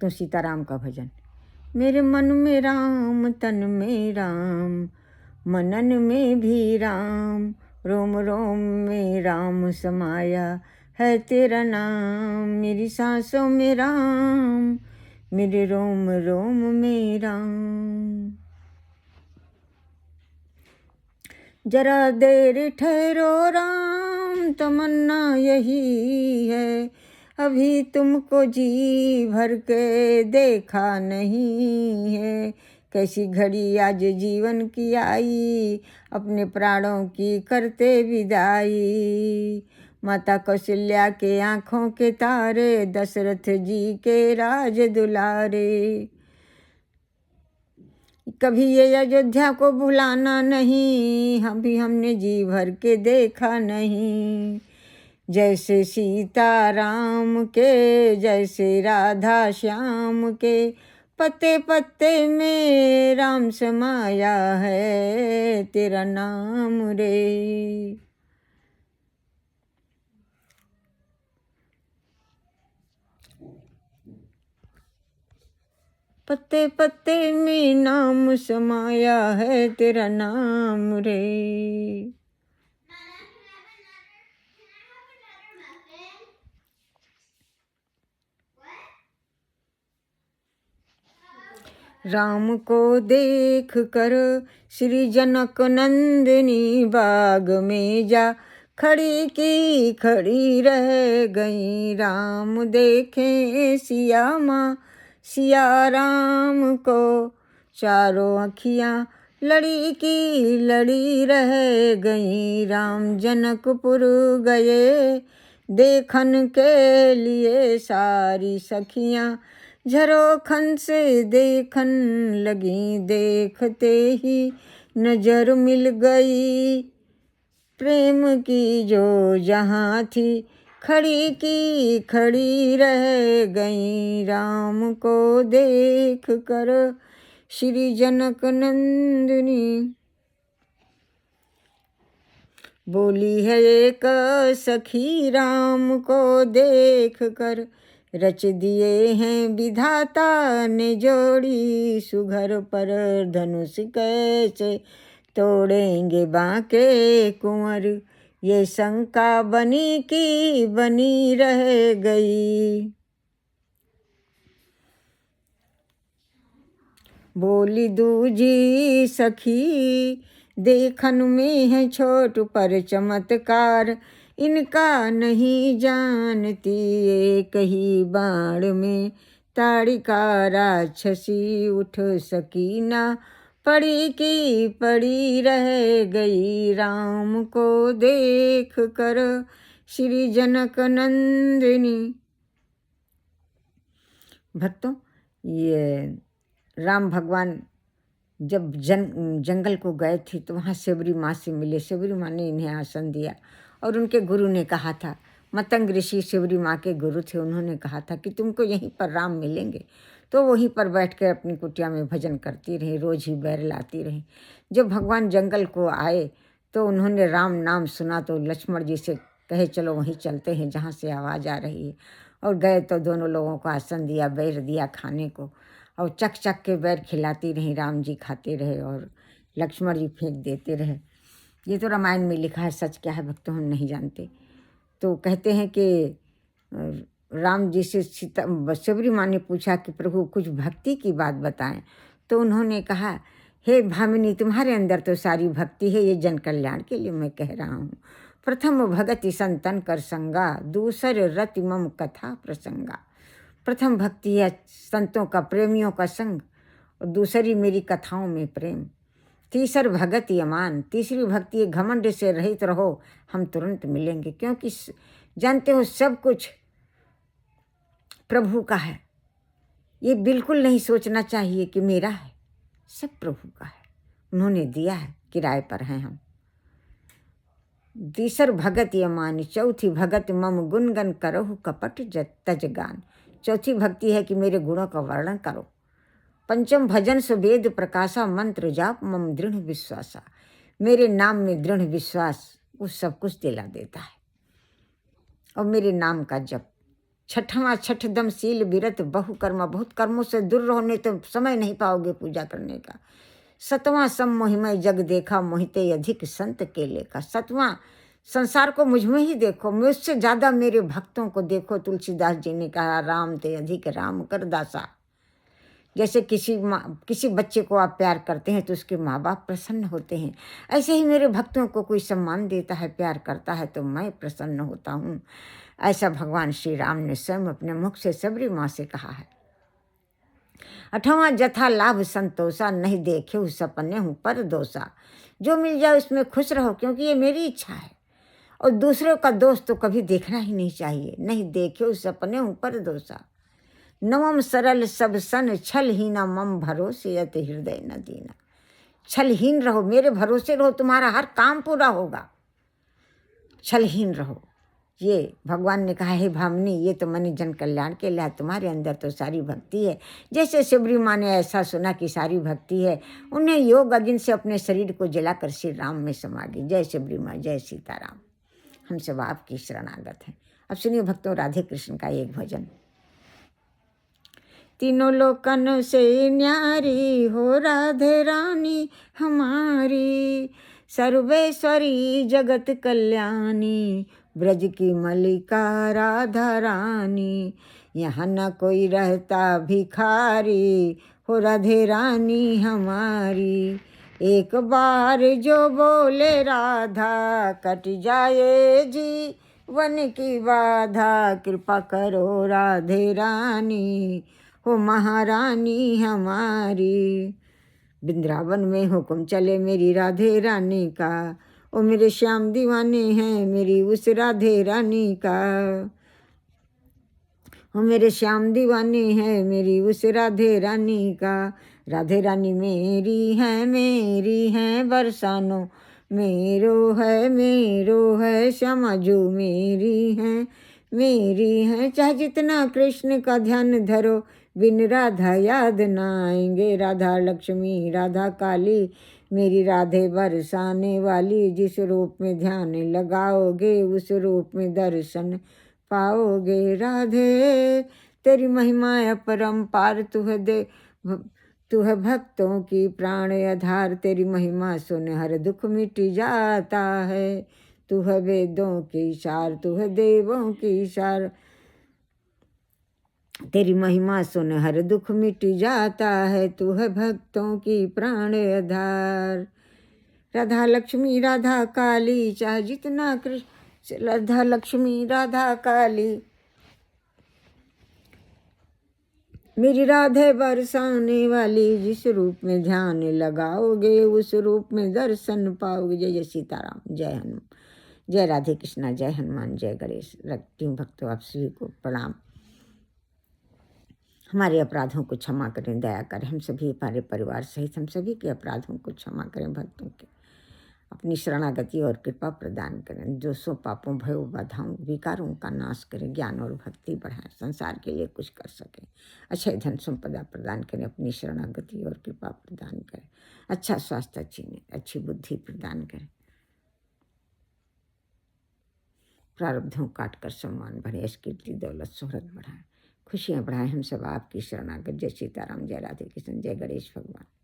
तो सीताराम का भजन। मेरे मन में राम, तन में राम, मनन में भी राम, रोम रोम में राम समाया है तेरा नाम। मेरी सांसों में राम, मेरे रोम रोम में राम। जरा देर ठहरो राम, तमन्ना यही है, अभी तुमको जी भर के देखा नहीं है। कैसी घड़ी आज जीवन की आई, अपने प्राणों की करते विदाई। माता कौशल्या के आँखों के तारे, दशरथ जी के राज दुलारे। कभी ये अयोध्या को भुलाना नहीं, हमने जी भर के देखा नहीं। जैसे सीता राम के, जैसे राधा श्याम के, पत्ते पत्ते में राम समाया है तेरा नाम रे। पत्ते पत्ते में नाम समाया है तेरा नाम रे। राम को देख कर श्री जनक नंदिनी बाग में जा खड़ी की खड़ी रह गई। राम देखे सिया माँ, सिया राम को, चारों अखियाँ लड़ी की लड़ी रह गई। राम जनकपुर गए देखन के लिए, सारी सखियाँ झरोखन से देखन लगी। देखते ही नजर मिल गई प्रेम की जो जहाँ थी, खड़ी की खड़ी रह गई। राम को देख कर श्री जनक नंदिनी बोली है एक सखी, राम को देख कर रच दिए हैं विधाता ने जोड़ी। सुघर पर धनुष कैसे तोड़ेंगे बांके कुंवर, ये शंका बनी की बनी रह गई। बोली दूजी सखी, देखन में है छोट पर चमत्कार, इनका नहीं जानती एक ही बाण में ताड़िका राक्षसी उठ सकी ना, पड़ी की पड़ी रह गई। राम को देख कर श्री जनक नंदिनी। भक्तों, ये राम भगवान जब जंगल को गए थे तो वहाँ शबरी माँ से मिले। शबरी माँ ने इन्हें आसन दिया और उनके गुरु ने कहा था, मतंग ऋषि शबरी माँ के गुरु थे, उन्होंने कहा था कि तुमको यहीं पर राम मिलेंगे। तो वहीं पर बैठ कर अपनी कुटिया में भजन करती रही, रोज़ ही बैर लाती रही। जब भगवान जंगल को आए तो उन्होंने राम नाम सुना तो लक्ष्मण जी से कहे चलो वहीं चलते हैं जहाँ से आवाज़ आ रही है। और गए तो दोनों लोगों को आसन दिया, बैर दिया खाने को, और चक चक के बैर खिलाती रही। राम जी खाते रहे और लक्ष्मण जी फेंक देते रहे। ये तो रामायण में लिखा है, सच क्या है भक्तों हम नहीं जानते। तो कहते हैं कि राम जी से शबरी माँ ने पूछा कि प्रभु कुछ भक्ति की बात बताएं। तो उन्होंने कहा, हे भामिनी, तुम्हारे अंदर तो सारी भक्ति है, ये जन कल्याण के लिए मैं कह रहा हूँ। प्रथम भगति संतन कर संगा, दूसर रति मम कथा प्रसंगा। प्रथम भक्ति है संतों का, प्रेमियों का संग, और दूसरी मेरी कथाओं में प्रेम। तीसर भगति अमान, तीसरी भक्ति घमंड से रहित रहो, हम तुरंत मिलेंगे। क्योंकि जानते हो सब कुछ प्रभु का है, ये बिल्कुल नहीं सोचना चाहिए कि मेरा है, सब प्रभु का है, उन्होंने दिया है, किराए पर हैं हम। तीसर भगत यमान, चौथी भगत मम गुणगन करहु कपट तजगान। चौथी भक्ति है कि मेरे गुणों का वर्णन करो। पंचम भजन सुवेद प्रकाशा, मंत्र जाप मम दृढ़ विश्वासा। मेरे नाम में दृढ़ विश्वास वो सब कुछ दिला देता है। और मेरे नाम का जप, छठवां छठ दमशील विरत बहुकर्मा, बहुत कर्मों से दूर रहो नहीं तो समय नहीं पाओगे पूजा करने का। सतवां सम मोहिमय जग देखा, मोहिते अधिक संत केले का। सतवां संसार को मुझ में ही देखो, मुझसे ज़्यादा मेरे भक्तों को देखो। तुलसीदास जी ने कहा, राम ते अधिक राम कर दासा। जैसे किसी बच्चे को आप प्यार करते हैं तो उसके माँ बाप प्रसन्न होते हैं, ऐसे ही मेरे भक्तों को कोई सम्मान देता है, प्यार करता है तो मैं प्रसन्न होता हूँ। ऐसा भगवान श्री राम ने स्वयं अपने मुख से सबरी माँ से कहा है। 8वां जथा लाभ संतोषा, नहीं देखे उस सपने हूँ पर दोषा। जो मिल जाए उसमें खुश रहो, क्योंकि ये मेरी इच्छा है, और दूसरों का दोष तो कभी देखना ही नहीं चाहिए। नहीं देखे उस सपने हूँ पर दोषा। 9वां सरल सब सन, छलहीना मम भरोसे यत हृदय न दीना। छलहीन रहो, मेरे भरोसे रहो, तुम्हारा हर काम पूरा होगा। छलहीन रहो। ये भगवान ने कहा, हे भामिनी, ये तो मनी जन कल्याण के लिए, तुम्हारे अंदर तो सारी भक्ति है। जैसे शिवरी माँ ने ऐसा सुना कि सारी भक्ति है, उन्हें योग अग्नि से अपने शरीर को जलाकर श्री राम में समा गई। जय शिवरी माँ, जय सीताराम। हम सब आपकी शरणागत हैं। अब सुनिए भक्तों, राधे कृष्ण का एक भजन। तीनों लोकन से न्यारी हो राधे रानी हमारी, सर्वेश्वरी जगत कल्याणी, ब्रज की मलिका राधा रानी। यहाँ न कोई रहता भिखारी, हो राधे रानी हमारी। एक बार जो बोले राधा, कट जाए जीवन की बाधा, कृपा करो राधे रानी, हो महारानी हमारी। वृंदावन में हुक्म चले मेरी राधे रानी का, ओ मेरे श्याम दीवाने हैं मेरी उस राधे रानी का। ओ मेरे श्याम दीवाने हैं मेरी उस राधे रानी का। राधे रानी मेरी है बरसानो, मेरो है श्यामा जो मेरी है। चाहे जितना कृष्ण का ध्यान धरो, बिन राधा याद ना आएंगे। राधा लक्ष्मी राधा काली, मेरी राधे बरसाने वाली। जिस रूप में ध्यान लगाओगे, उस रूप में दर्शन पाओगे। राधे तेरी महिमा अपरंपार, तू है भक्तों की प्राण आधार। तेरी महिमा सुन हर दुख मिट जाता है, तू है वेदों की सार, तू है देवों की सार। तेरी महिमा सुन हर दुख मिट जाता है, तू है भक्तों की प्राण आधार। राधा लक्ष्मी राधा काली, चाहे जितना कृष्ण। राधा लक्ष्मी राधा काली, मेरी राधे बरसाने वाली। जिस रूप में ध्यान लगाओगे, उस रूप में दर्शन पाओगे। जय जय सीताराम, जय हनुमान, जय राधे कृष्णा, जय हनुमान, जय गणेश। रखती हूँ भक्तों आप सभी को प्रणाम। हमारे अपराधों को क्षमा करें, दया करें। हम सभी, हमारे परिवार सहित हम सभी के अपराधों को क्षमा करें। भक्तों के अपनी शरणागति और कृपा प्रदान करें। दोषों पापों भयों बाधाओं विकारों का नाश करें। ज्ञान और भक्ति बढ़ाएं, संसार के लिए कुछ कर सकें। अच्छे धन संपदा प्रदान करें, अपनी शरणागति और कृपा प्रदान करें। अच्छा स्वास्थ्य, अच्छी बुद्धि प्रदान करें। प्रारब्धों काट कर सम्मान बढ़े, यश कीर्ति दौलत शोहरत बढ़ाएं, खुशियाँ बढ़ाएं। हम सब आपकी शरणागत। जय सीताराम, जय राधे कृष्ण, जय गणेश भगवान।